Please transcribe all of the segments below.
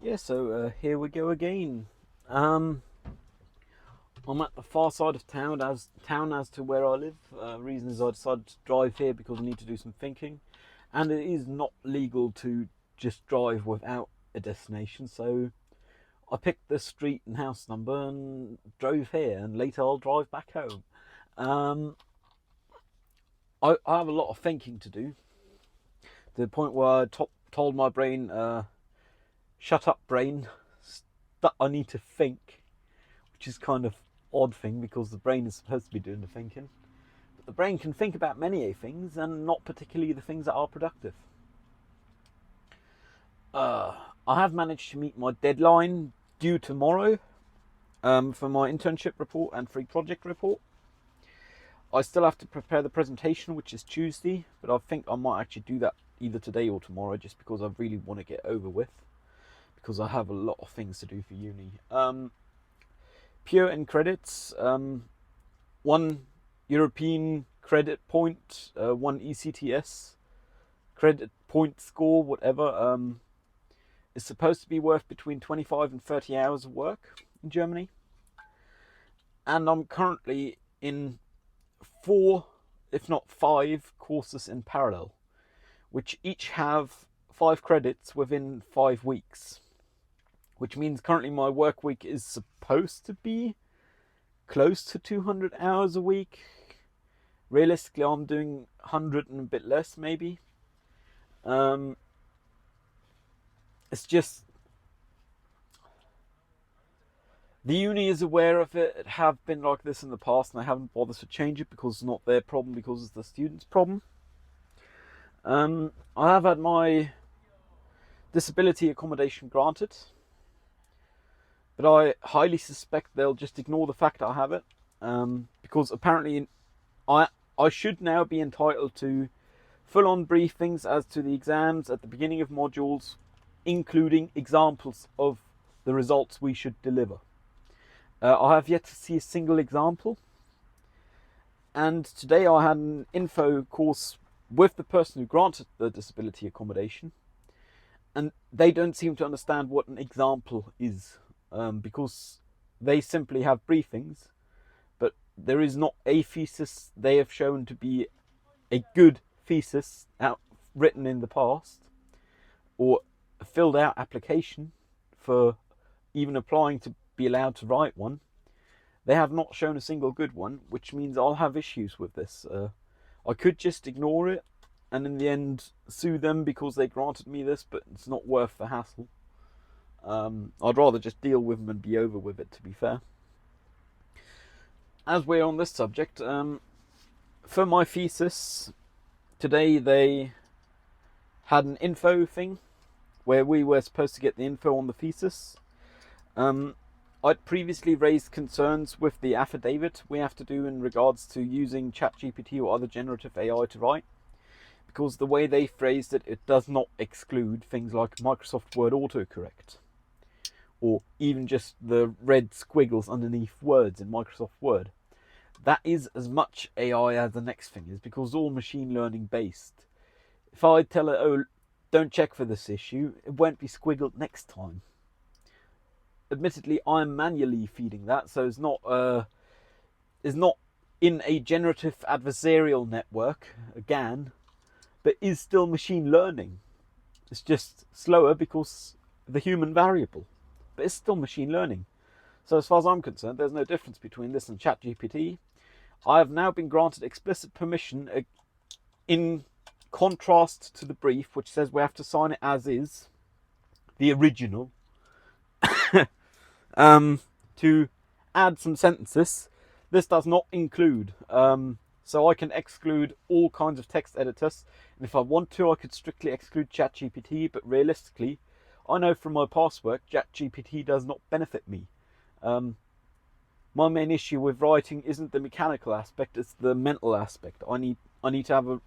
Yeah, so here we go again. Um, I'm at the far side of town as to where I live. Reason is I decided to drive here because I need to do some thinking, and it is not legal to just drive without a destination. So I picked the street and house number and drove here, and later I'll drive back home. Um, I have a lot of thinking to do, to the point where told my brain, "Shut up, brain. I need to think." Which is kind of odd thing because the brain is supposed to be doing the thinking. But the brain can think about many things and not particularly the things that are productive. I have managed to meet my deadline due tomorrow for my internship report and free project report. I still have to prepare the presentation, which is Tuesday, but I think I might actually do that either today or tomorrow just because I really want to get over with, because I have a lot of things to do for uni. Pure in credits, one European credit point, one ECTS credit point score, whatever, is supposed to be worth between 25 and 30 hours of work in Germany. And I'm currently in 4, if not 5, courses in parallel, which each have 5 credits within 5 weeks. Which means currently my work week is supposed to be close to 200 hours a week. Realistically, I'm doing 100 and a bit less, maybe. It's just the uni is aware of it. It have been like this in the past, and they haven't bothered to change it because it's not their problem, because it's the students' problem. I have had my disability accommodation granted, but I highly suspect they'll just ignore the fact that I have it, because apparently I should now be entitled to full-on briefings as to the exams at the beginning of modules, including examples of the results we should deliver. I have yet to see a single example, and today I had an info course with the person who granted the disability accommodation, and they don't seem to understand what an example is, because they simply have briefings, but there is not a thesis they have shown to be a good thesis written in the past, or a filled out application for even applying to be allowed to write one. They have not shown a single good one, which means I'll have issues with this. I could just ignore it and in the end sue them because they granted me this, but it's not worth the hassle. I'd rather just deal with them and be over with it, to be fair. As we're on this subject, for my thesis, today they had an info thing where we were supposed to get the info on the thesis. I'd previously raised concerns with the affidavit we have to do in regards to using ChatGPT or other generative AI to write, because the way they phrased it, it does not exclude things like Microsoft Word autocorrect, or even just the red squiggles underneath words in Microsoft Word. That is as much AI as the next thing is, because it's all machine learning based. If I tell it, oh, don't check for this issue, it won't be squiggled next time. Admittedly, I'm manually feeding that, so it's not in a generative adversarial network, a GAN, but is still machine learning. It's just slower because of the human variable, but it's still machine learning. So as far as I'm concerned, there's no difference between this and ChatGPT. I have now been granted explicit permission, in contrast to the brief, which says we have to sign it as is, the original, to add some sentences. This does not include, so I can exclude all kinds of text editors, and if I want to, I could strictly exclude ChatGPT, but realistically, I know from my past work, ChatGPT does not benefit me. My main issue with writing isn't the mechanical aspect, it's the mental aspect. I need to have a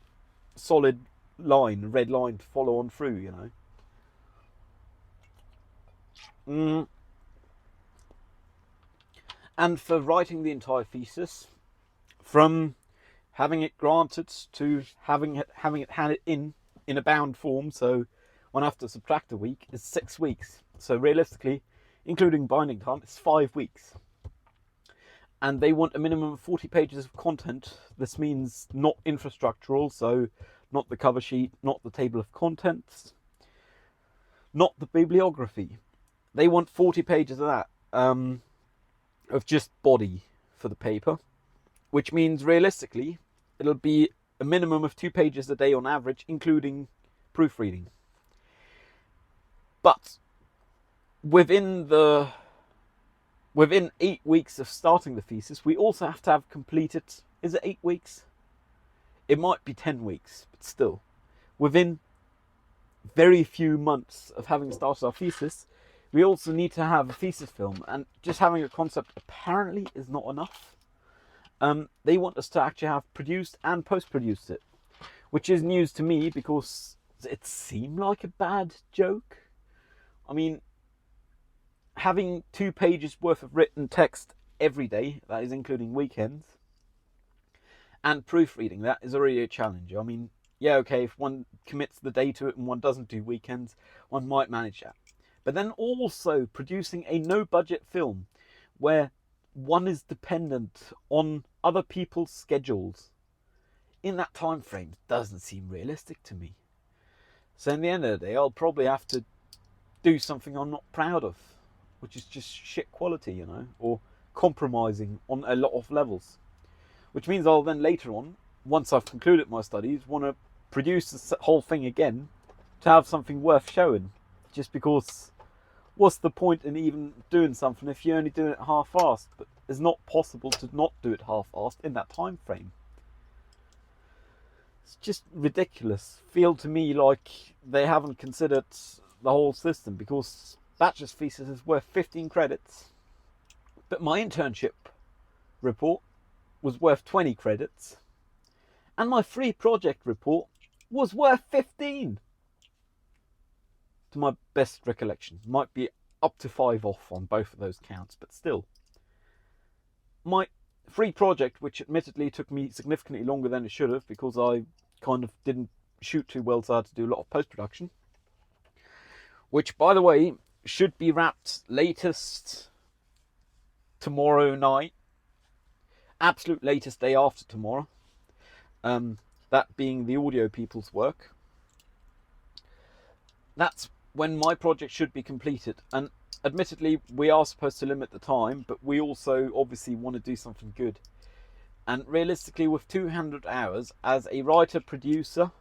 solid line, a red line to follow on through, you know. And for writing the entire thesis, from having it granted to having it handed in a bound form, so when I have to subtract a week, is 6 weeks. So realistically, including binding time, it's 5 weeks. And they want a minimum of 40 pages of content. This means not infrastructural, so not the cover sheet, not the table of contents, not the bibliography. They want 40 pages of that, of just body for the paper, which means realistically, it'll be a minimum of 2 pages a day on average, including proofreading. But within 8 weeks of starting the thesis, we also have to have completed, is it 8 weeks? It might be 10 weeks, but still, within very few months of having started our thesis, we also need to have a thesis film, and just having a concept apparently is not enough. They want us to actually have produced and post-produced it, which is news to me because it seemed like a bad joke. I mean, having 2 pages worth of written text every day, that is including weekends, and proofreading, that is already a challenge. I mean, yeah, okay, if one commits the day to it and one doesn't do weekends, one might manage that. But then also producing a no-budget film where one is dependent on other people's schedules in that time frame doesn't seem realistic to me. So in the end of the day, I'll probably have to do something I'm not proud of, which is just shit quality, you know, or compromising on a lot of levels. Which means I'll then later on, once I've concluded my studies, want to produce the whole thing again to have something worth showing. Just because, what's the point in even doing something if you're only doing it half-assed? But it's not possible to not do it half-assed in that time frame. It's just ridiculous. Feel to me like they haven't considered the whole system, because bachelor's thesis is worth 15 credits, but my internship report was worth 20 credits, and my free project report was worth 15. To my best recollection, might be up to 5 off on both of those counts, but still. My free project, which admittedly took me significantly longer than it should have, because I kind of didn't shoot too well, so I had to do a lot of post-production, which, by the way, should be wrapped latest tomorrow night. Absolute latest day after tomorrow. That being the audio people's work. That's when my project should be completed. And admittedly, we are supposed to limit the time, but we also obviously want to do something good. And realistically, with 200 hours as a writer, producer,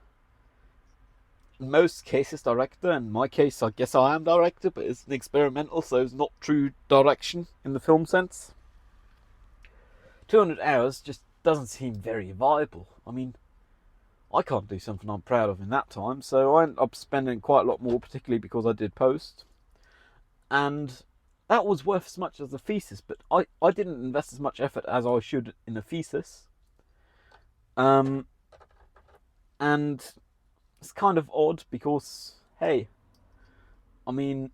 in most cases director, in my case I guess I am director, but it's an experimental, so it's not true direction in the film sense. 200 hours just doesn't seem very viable. I mean, I can't do something I'm proud of in that time, so I ended up spending quite a lot more, particularly because I did post. And that was worth as much as the thesis, but I didn't invest as much effort as I should in a thesis. And it's kind of odd because, hey, I mean,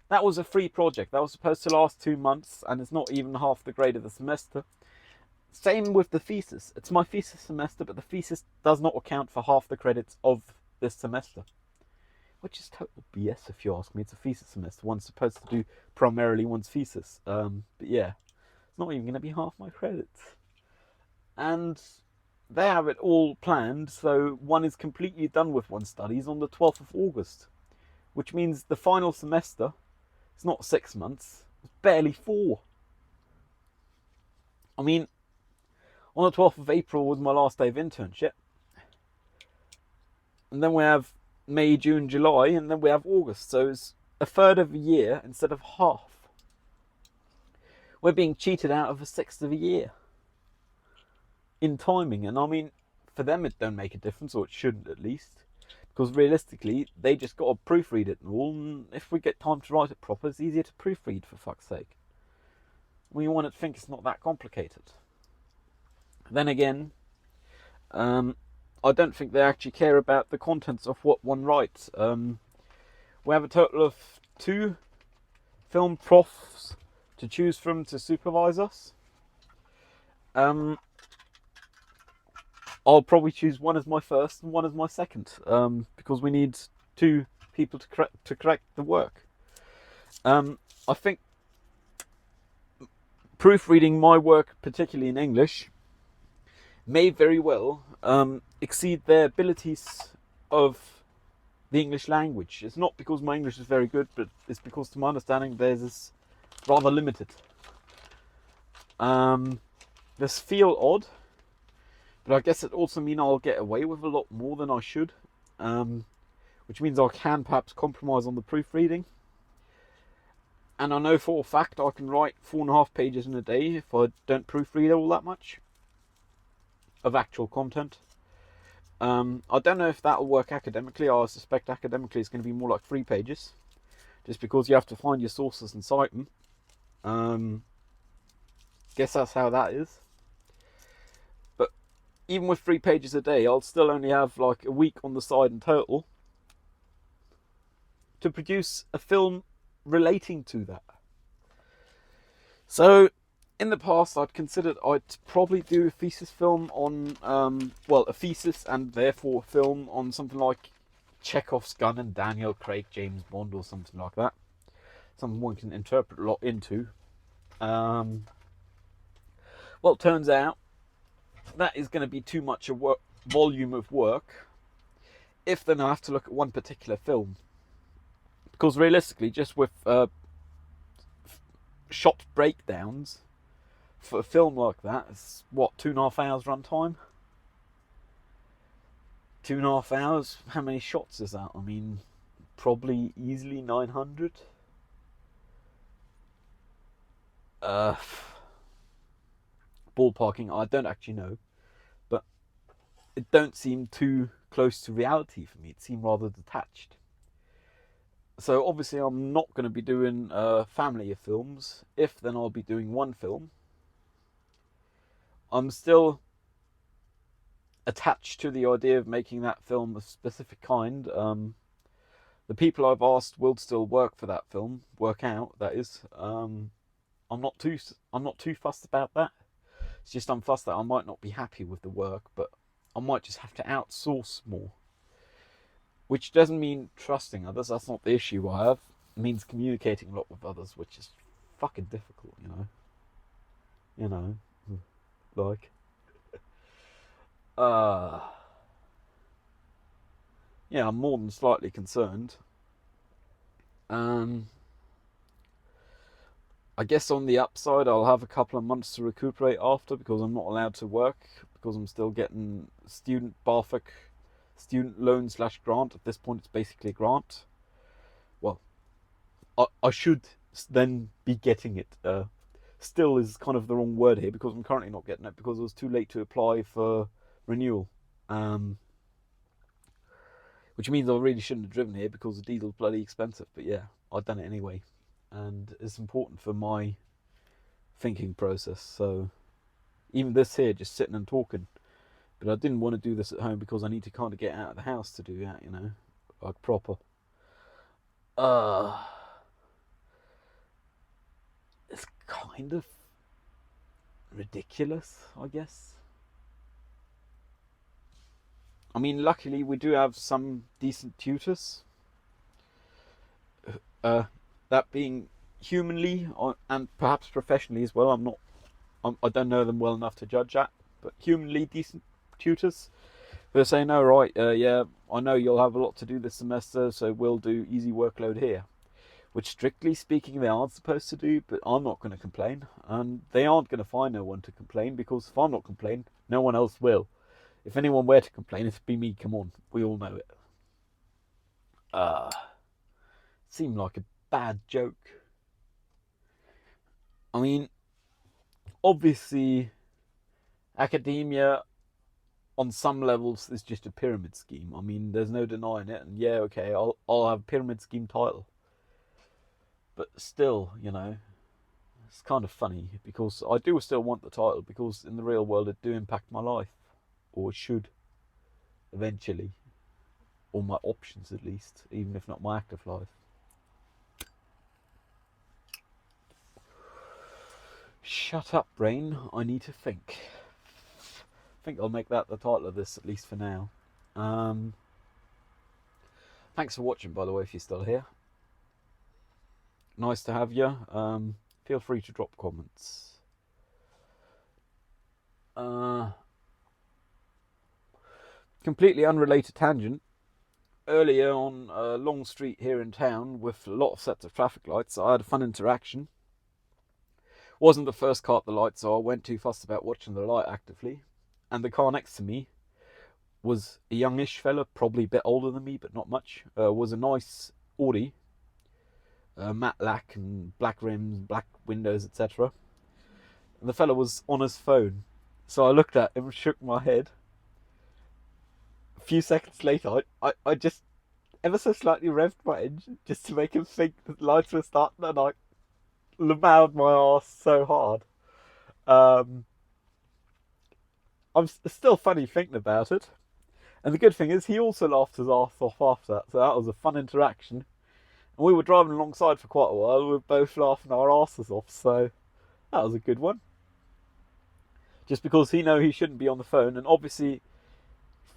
that was a free project. That was supposed to last 2 months, and it's not even half the grade of the semester. Same with the thesis. It's my thesis semester, but the thesis does not account for half the credits of this semester. Which is total BS if you ask me. It's a thesis semester. One's supposed to do primarily one's thesis. But yeah, it's not even going to be half my credits. And they have it all planned, so one is completely done with one's studies on the 12th of August. Which means the final semester, it's not 6 months, it's barely 4. I mean, on the 12th of April was my last day of internship. And then we have May, June, July, and then we have August. So it's a third of a year instead of half. We're being cheated out of a sixth of a year in timing. And I mean, for them it don't make a difference, or it shouldn't at least. Because realistically, they just got to proofread it and all. And if we get time to write it proper, it's easier to proofread, for fuck's sake. We want to think it's not that complicated. Then again, I don't think they actually care about the contents of what one writes. We have a total of 2 film profs to choose from to supervise us. I'll probably choose one as my first and one as my second, because we need to people to correct the work. I think proofreading my work, particularly in English, may very well exceed their abilities of the English language. It's not because my English is very good, but it's because, to my understanding, theirs is rather limited. This feel odd, but I guess it also means I'll get away with a lot more than I should, which means I can perhaps compromise on the proofreading. And I know for a fact I can write 4.5 pages in a day if I don't proofread all that much of actual content. I don't know if that'll work academically. I suspect academically it's going to be more like 3 pages, just because you have to find your sources and cite them. Guess that's how that is. But even with 3 pages a day, I'll still only have like a week on the side in total to produce a film relating to that. So in the past I'd considered I'd probably do a thesis film on a thesis and therefore a film on something like Chekhov's gun and Daniel Craig, James Bond, or something like that, something one can interpret a lot into. Well, it turns out that is going to be too much a volume of work if then I have to look at one particular film. Because realistically, just with shot breakdowns for a film like that, it's what, 2.5 hours runtime? 2.5 hours? How many shots is that? I mean, probably easily 900. Ballparking, I don't actually know, but it don't seem too close to reality for me. It seemed rather detached. So obviously I'm not going to be doing family of films. If then I'll be doing one film. I'm still attached to the idea of making that film a specific kind. The people I've asked will still work for that film, work out, that is. I'm not too fussed about that. It's just I'm fussed that I might not be happy with the work, but I might just have to outsource more. Which doesn't mean trusting others, that's not the issue I have. It means communicating a lot with others, which is fucking difficult, you know. Like. Yeah, I'm more than slightly concerned. I guess on the upside, I'll have a couple of months to recuperate after, because I'm not allowed to work, because I'm still getting student loan / grant. At this point, it's basically a grant. Well, I should then be getting it. Still is kind of the wrong word here, because I'm currently not getting it because it was too late to apply for renewal. Which means I really shouldn't have driven here, because the diesel's bloody expensive. But yeah, I've done it anyway, and it's important for my thinking process. So even this here, just sitting and talking. But I didn't want to do this at home because I need to kind of get out of the house to do that, like proper. It's kind of ridiculous, I guess. I mean, luckily we do have some decent tutors. That being humanly and perhaps professionally as well. I don't know them well enough to judge that, but humanly decent tutors. They're saying, "Oh right, yeah, I know you'll have a lot to do this semester, so we'll do easy workload here," which strictly speaking they aren't supposed to do. But I'm not going to complain, and they aren't going to find no one to complain, because if I'm not complaining, no one else will. If anyone were to complain, it'd be me. Come on, we all know it. Seemed like a bad joke. I mean, obviously, academia on some levels is just a pyramid scheme. I mean, there's no denying it. And yeah, okay, I'll have a pyramid scheme title. But still, it's kind of funny, because I do still want the title, because in the real world it do impact my life, or it should eventually, or my options at least, even if not my active life. Shut up, brain. I need to think. I think I'll make that the title of this, at least for now. Thanks for watching, by the way, if you're still here. Nice to have you. Feel free to drop comments. Completely unrelated tangent. Earlier on Long Street here in town, with a lot of sets of traffic lights, I had a fun interaction. Wasn't the first car at the light, so I went too fussed about watching the light actively. And the car next to me was a youngish fella, probably a bit older than me, but not much. Was a nice Audi, matte lack and black rims, black windows, etc. And the fella was on his phone, so I looked at him and shook my head. A few seconds later, I just ever so slightly revved my engine just to make him think that the lights were starting, and I lamowed my arse so hard. I'm still funny thinking about it. And the good thing is, he also laughed his arse off after that, so that was a fun interaction. And we were driving alongside for quite a while, we were both laughing our arses off, so that was a good one. Just because he knows he shouldn't be on the phone, and obviously,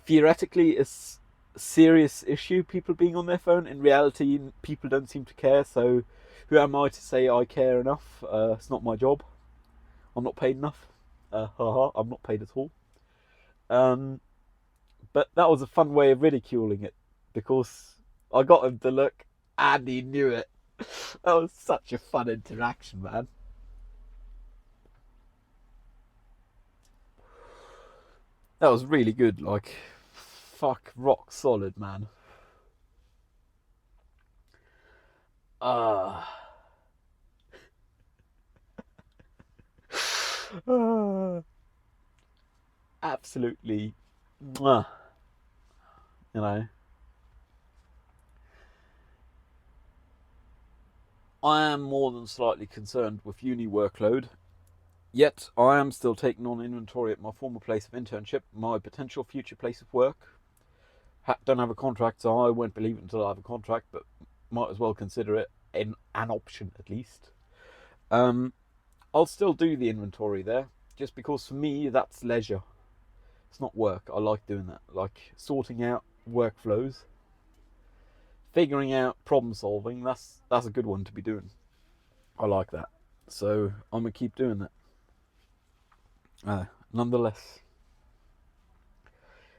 theoretically, it's a serious issue, people being on their phone. In reality, people don't seem to care, so who am I to say I care enough? It's not my job. I'm not paid enough. I'm not paid at all. But that was a fun way of ridiculing it, because I got him to look and he knew it. That was such a fun interaction, man. That was really good, like, fuck, rock solid, man. Uh, absolutely, mwah, you know. I am more than slightly concerned with uni workload, yet I am still taking on inventory at my former place of internship, my potential future place of work. Don't have a contract, so I won't believe it until I have a contract, but might as well consider it an option at least. I'll still do the inventory there, just because for me that's leisure. It's not work. I like doing that, like sorting out workflows, figuring out problem solving. That's a good one to be doing. I like that, so I'm gonna keep doing that. Nonetheless,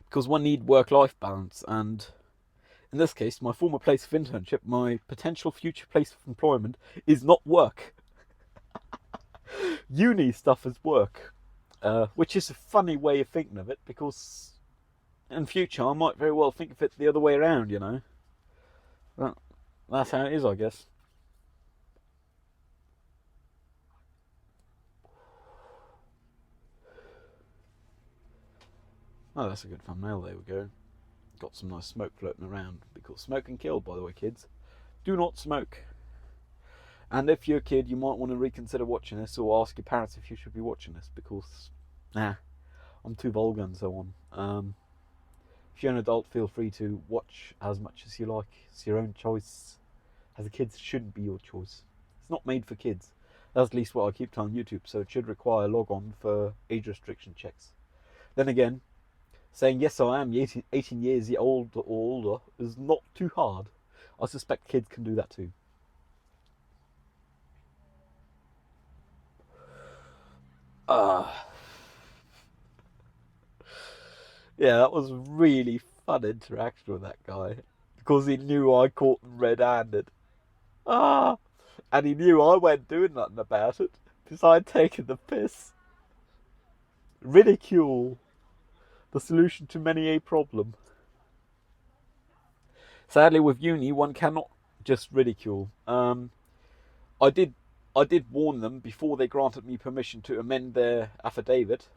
because one need work-life balance, and in this case, my former place of internship, my potential future place of employment, is not work. Uni stuff is work, which is a funny way of thinking of it, because in future I might very well think of it the other way around, you know. But that's how it is, I guess. Oh, that's a good thumbnail. There we go. Got some nice smoke floating around, because smoke can kill, by the way, kids. Do not smoke. And if you're a kid, you might want to reconsider watching this, or ask your parents if you should be watching this, because I'm too vulgar and so on. If you're an adult, feel free to watch as much as you like. It's your own choice. As a kid, it shouldn't be your choice. It's not made for kids. That's at least what I keep telling YouTube, so it should require log on for age restriction checks. Then again, saying yes I am 18 years old or older is not too hard. I suspect kids can do that too. Yeah, that was really fun interaction with that guy, because he knew I caught him red-handed. And he knew I wasn't doing nothing about it, because I'd taken the piss. Ridicule, the solution to many a problem. Sadly, with uni, one cannot just ridicule. I did warn them before they granted me permission to amend their affidavit,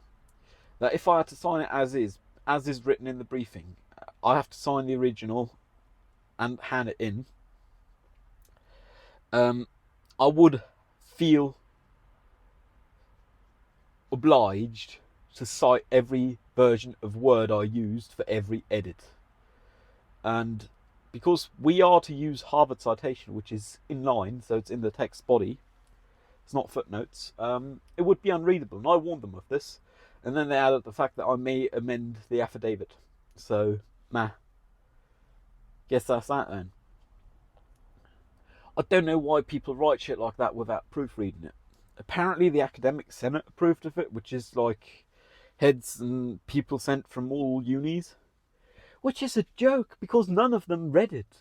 that if I had to sign it as is written in the briefing, I have to sign the original and hand it in. I would feel obliged to cite every version of Word I used for every edit. And because we are to use Harvard citation, which is in line, so it's in the text body, it's not footnotes, it would be unreadable. And I warned them of this. And then they added the fact that I may amend the affidavit. So, Guess that's that then. I don't know why people write shit like that without proofreading it. Apparently the academic senate approved of it, which is like heads and people sent from all unis. Which is a joke, because none of them read it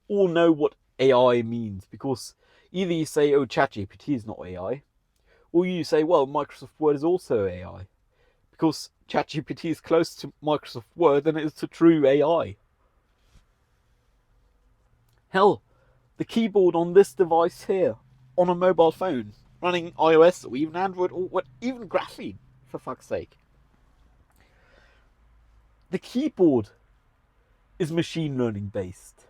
or know what AI means. Because either you say, oh, ChatGPT is not AI, or you say, well, Microsoft Word is also AI. Because ChatGPT is close to Microsoft Word than it is to true AI. Hell, the keyboard on this device here, on a mobile phone, running iOS or even Android or even Graphene, for fuck's sake. The keyboard is machine learning based.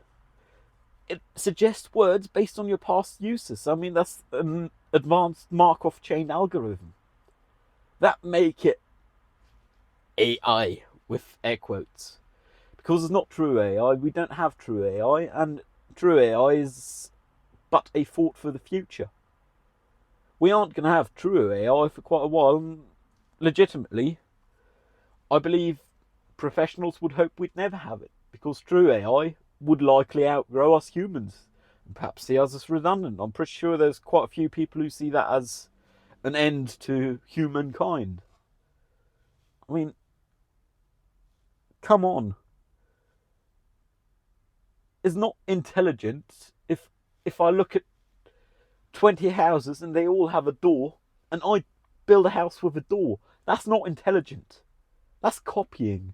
It suggests words based on your past uses. I mean, that's an advanced Markov chain algorithm. That make it AI with air quotes. Because it's not true AI, we don't have true AI, and true AI is but a thought for the future. We aren't going to have true AI for quite a while, and legitimately, I believe professionals would hope we'd never have it, because true AI would likely outgrow us humans and perhaps see us as redundant. I'm pretty sure there's quite a few people who see that as an end to humankind. I mean, come on. It's not intelligent if I look at 20 houses and they all have a door and I build a house with a door. That's not intelligent. That's copying.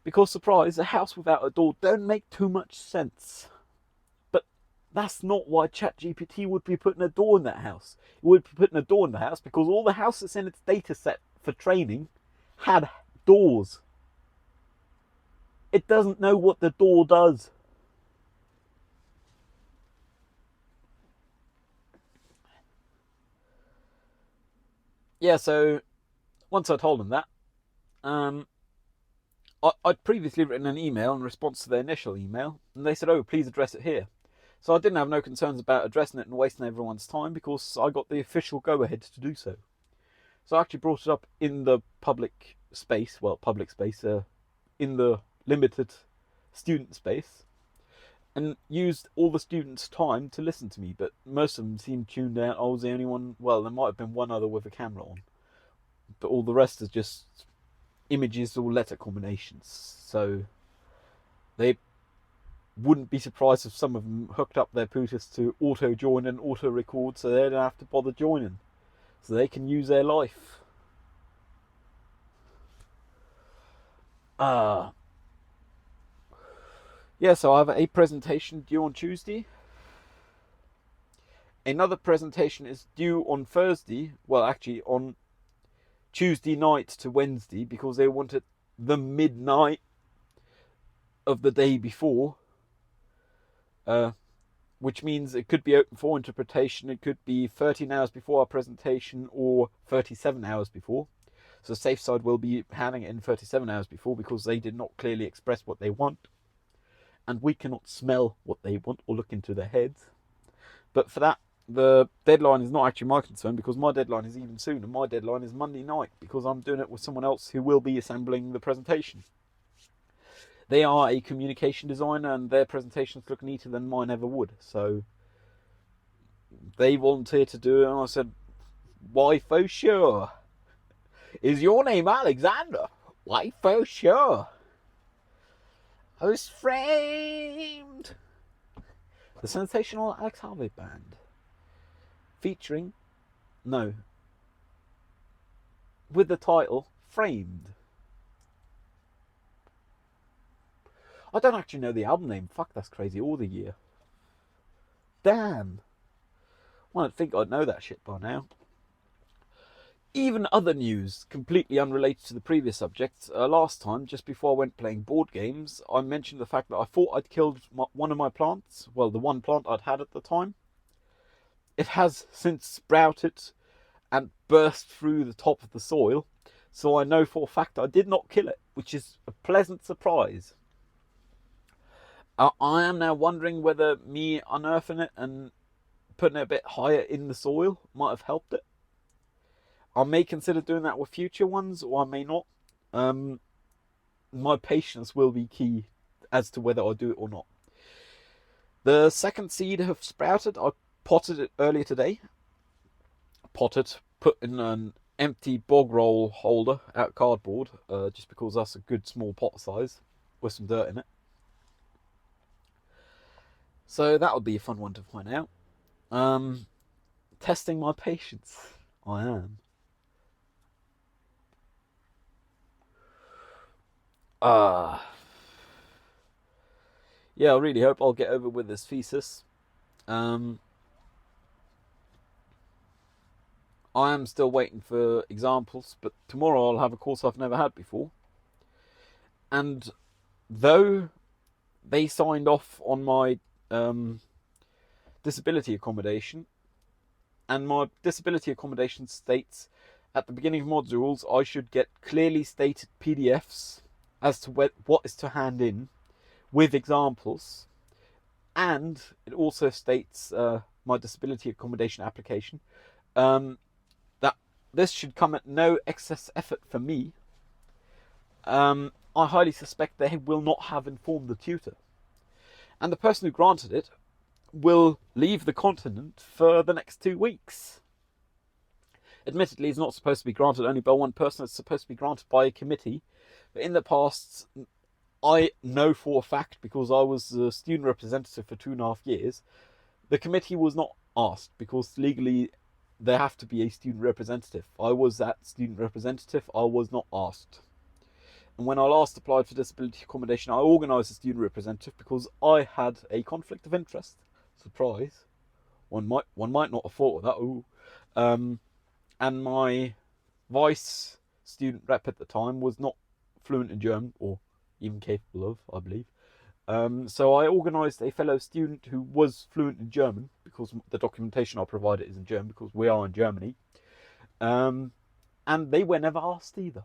Because, surprise, a house without a door don't make too much sense. But that's not why ChatGPT would be putting a door in that house. It would be putting a door in the house because all the houses in its data set for training had doors. It doesn't know what the door does. Yeah, so once I told them that, I'd previously written an email in response to their initial email, and they said, oh, please address it here. So I didn't have no concerns about addressing it and wasting everyone's time because I got the official go-ahead to do so. So I actually brought it up in the public space, in the limited student space, and used all the students' time to listen to me, but most of them seemed tuned out. I was the only one, well, there might have been one other with a camera on, but all the rest is just images or letter combinations. So they wouldn't be surprised if some of them hooked up their Putus to auto-join and auto-record so they don't have to bother joining, so they can use their life. Yeah, so I have a presentation due on Tuesday. Another presentation is due on Thursday. Well, actually on Tuesday night to Wednesday, because they want it the midnight of the day before. Which means it could be open for interpretation. It could be 13 hours before our presentation or 37 hours before. So Safe Side will be having it in 37 hours before because they did not clearly express what they want. And we cannot smell what they want or look into their heads. But for that, the deadline is not actually my concern because my deadline is even sooner. My deadline is Monday night because I'm doing it with someone else who will be assembling the presentation. They are a communication designer and their presentations look neater than mine ever would. So they volunteered to do it and I said, why for sure? Is your name Alexander? Why for sure? I was framed. The sensational Alex Harvey Band. Featuring, no, with the title, Framed. I don't actually know the album name. Fuck, that's crazy. Or the year. Damn. Well, I'd think I'd know that shit by now. Even other news, completely unrelated to the previous subject. Last time, just before I went playing board games, I mentioned the fact that I thought I'd killed one of my plants. Well, the one plant I'd had at the time. It has since sprouted and burst through the top of the soil. So I know for a fact I did not kill it, which is a pleasant surprise. I am now wondering whether me unearthing it and putting it a bit higher in the soil might have helped it. I may consider doing that with future ones, or I may not. My patience will be key as to whether I do it or not. The second seed have sprouted. I potted it earlier today. Put in an empty bog roll holder out of cardboard, just because that's a good small pot size with some dirt in it. So that'll be a fun one to find out. Testing my patience. I am. Yeah, I really hope I'll get over with this thesis. I am still waiting for examples, but tomorrow I'll have a course I've never had before. And though they signed off on my disability accommodation, and my disability accommodation states at the beginning of modules I should get clearly stated PDFs as to what is to hand in with examples, and it also states my disability accommodation application that this should come at no excess effort for me. I highly suspect they will not have informed the tutor, and the person who granted it will leave the continent for the next 2 weeks. Admittedly, it's not supposed to be granted only by one person, it's supposed to be granted by a committee. But in the past, I know for a fact, because I was a student representative for 2.5 years, the committee was not asked, because legally there have to be a student representative. I was that student representative, I was not asked. And when I last applied for disability accommodation, I organised a student representative because I had a conflict of interest. Surprise. One might not have thought of that. Ooh. And my vice student rep at the time was not fluent in German, or even capable of, I believe. So I organised a fellow student who was fluent in German, because the documentation I provided is in German, because we are in Germany. And they were never asked either.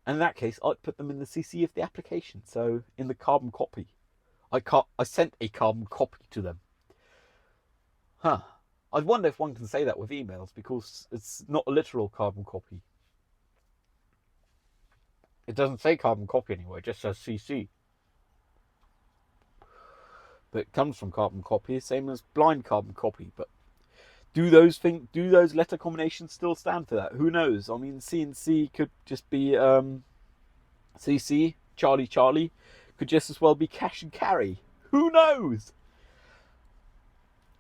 And in that case, I'd put them in the CC of the application. So in the carbon copy, I sent a carbon copy to them. I wonder if one can say that with emails, because it's not a literal carbon copy. It doesn't say carbon copy anywhere, it just says CC. But it comes from carbon copy, same as blind carbon copy. But do those letter combinations still stand for that? Who knows? I mean, CNC could just be CC, Charlie, could just as well be cash and carry. Who knows?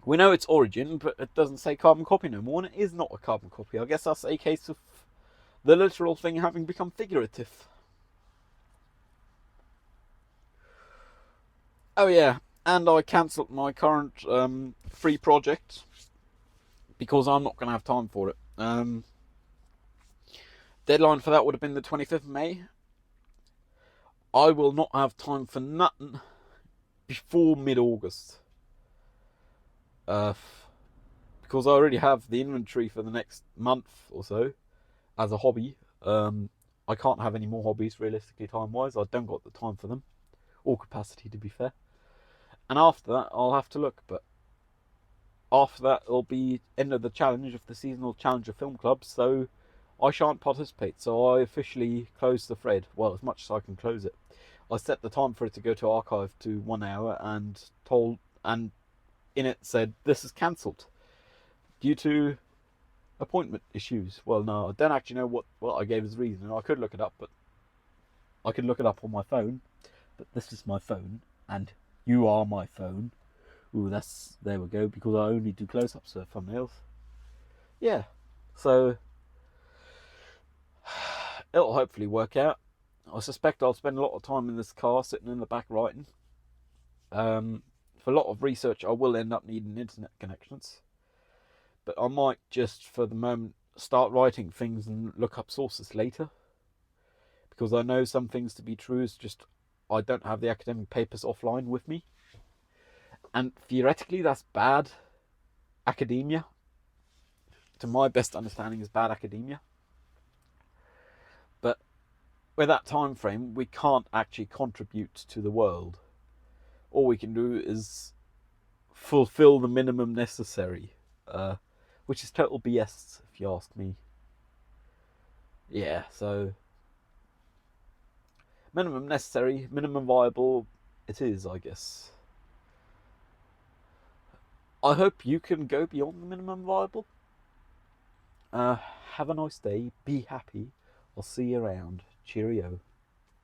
We know its origin, but it doesn't say carbon copy no more, and it is not a carbon copy. I guess that's a case of the literal thing having become figurative. Oh yeah, and I cancelled my current free project because I'm not going to have time for it. Deadline for that would have been the 25th of May. I will not have time for nothing before mid-August. Because I already have the inventory for the next month or so as a hobby. I can't have any more hobbies realistically, time-wise. I don't got the time for them, or capacity, to be fair. And after that, I'll have to look. But after that, it'll be end of the challenge of the seasonal Challenger Film Club, so I shan't participate. So I officially closed the thread. Well, as much as I can close it. I set the time for it to go to archive to 1 hour, and in it said this is cancelled due to appointment issues. Well, no, I don't actually know what I gave as reason. I could look it up, but I could look it up on my phone. But this is my phone, and you are my phone. Ooh, there we go, because I only do close-ups for thumbnails. Yeah, so it'll hopefully work out. I suspect I'll spend a lot of time in this car sitting in the back writing. For a lot of research, I will end up needing internet connections. But I might just, for the moment, start writing things and look up sources later. Because I know some things to be true, it's just I don't have the academic papers offline with me. And theoretically, that's bad academia. To my best understanding, is bad academia. But with that time frame, we can't actually contribute to the world. All we can do is fulfill the minimum necessary, which is total BS, if you ask me. Yeah, so minimum necessary, minimum viable, it is, I guess. I hope you can go beyond the minimum viable. Have a nice day. Be happy. I'll see you around. Cheerio.